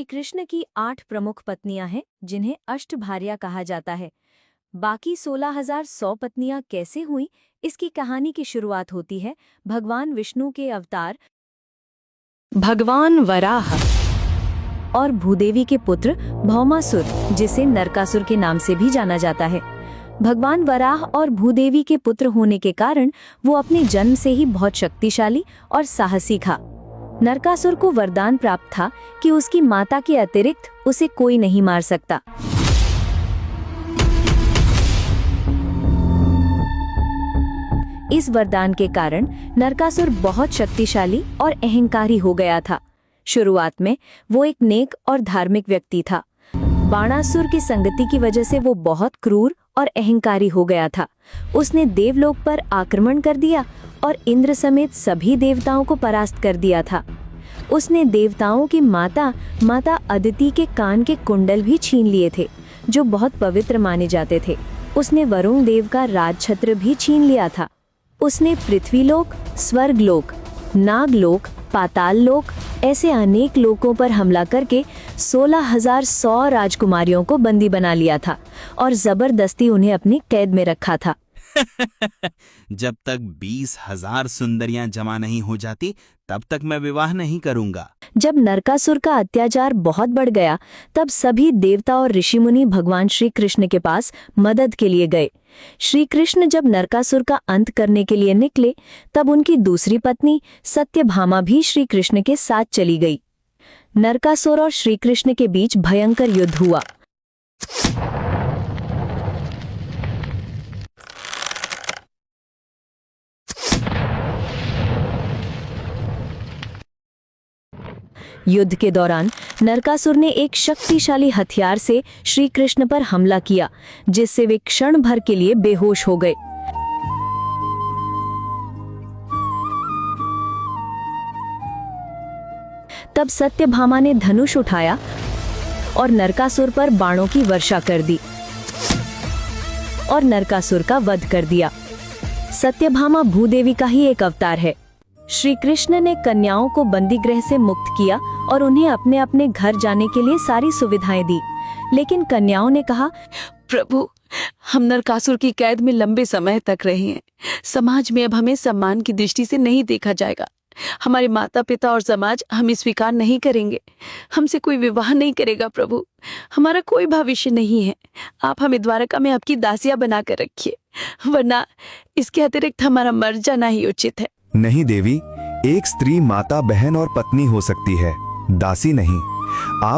श्री कृष्ण की 8 प्रमुख पत्नियां हैं जिन्हें अष्टभार्या कहा जाता है। बाकी 16,100 पत्नियां कैसे हुईं, इसकी कहानी की शुरुआत होती है भगवान विष्णु के अवतार भगवान वराह और भूदेवी के पुत्र भौमासुर, जिसे नरकासुर के नाम से भी जाना जाता है। भगवान वराह और भूदेवी के पुत्र होने के कारण वो अपने जन्म से ही बहुत शक्तिशाली और साहसी था। नरकासुर को वरदान प्राप्त था कि उसकी माता के अतिरिक्त उसे कोई नहीं मार सकता। इस वरदान के कारण नरकासुर बहुत शक्तिशाली और अहंकारी हो गया था। शुरुआत में वो एक नेक और धार्मिक व्यक्ति था। बाणासुर की संगति की वजह से वो बहुत क्रूर और अहंकारी हो गया था। उसने देवलोक पर आक्रमण कर दिया और इंद्र समेत सभी देवताओं को परास्त कर दिया था। उसने देवताओं की माता अदिति के कान के कुंडल भी छीन लिए थे, जो बहुत पवित्र माने जाते थे। उसने वरुण देव का राजछत्र भी छीन लिया था। उसने पृथ्वीलोक, स्वर्गलोक, नागलोक, पाताल लोक ऐसे अनेक लोकों पर हमला करके 16,100 राजकुमारियों को बंदी बना लिया था और जबरदस्ती उन्हें अपनी कैद में रखा था। जब तक 20,000 सुंदरियां जमा नहीं हो जाती तब तक मैं विवाह नहीं करूंगा। जब नरकासुर का अत्याचार बहुत बढ़ गया, तब सभी देवता और ऋषि मुनि भगवान श्री कृष्ण के पास मदद के लिए गए। श्री कृष्ण जब नरकासुर का अंत करने के लिए निकले, तब उनकी दूसरी पत्नी सत्यभामा भी श्री कृष्ण के साथ चली गई। नरकासुर और श्री कृष्ण के बीच भयंकर युद्ध हुआ। युद्ध के दौरान नरकासुर ने एक शक्तिशाली हथियार से श्री कृष्ण पर हमला किया, जिससे वे क्षण भर के लिए बेहोश हो गए। तब सत्यभामा ने धनुष उठाया और नरकासुर पर बाणों की वर्षा कर दी और नरकासुर का वध कर दिया। सत्यभामा भूदेवी का ही एक अवतार है। श्री कृष्ण ने कन्याओं को बंदीगृह से मुक्त किया और उन्हें अपने अपने घर जाने के लिए सारी सुविधाएं दी, लेकिन कन्याओं ने कहा, प्रभु, हम नरकासुर की कैद में लंबे समय तक रहे हैं। समाज में अब हमें सम्मान की दृष्टि से नहीं देखा जाएगा। हमारे माता पिता और समाज हमें स्वीकार नहीं करेंगे। हमसे कोई विवाह नहीं करेगा। प्रभु, हमारा कोई भविष्य नहीं है। आप हमें द्वारका में आपकी दासियां बनाकर रखिए, वरना इसके अतिरिक्त हमारा मर जाना ही उचित है। नहीं देवी, एक स्त्री माता, बहन और पत्नी हो सकती है, दासी नहीं। आप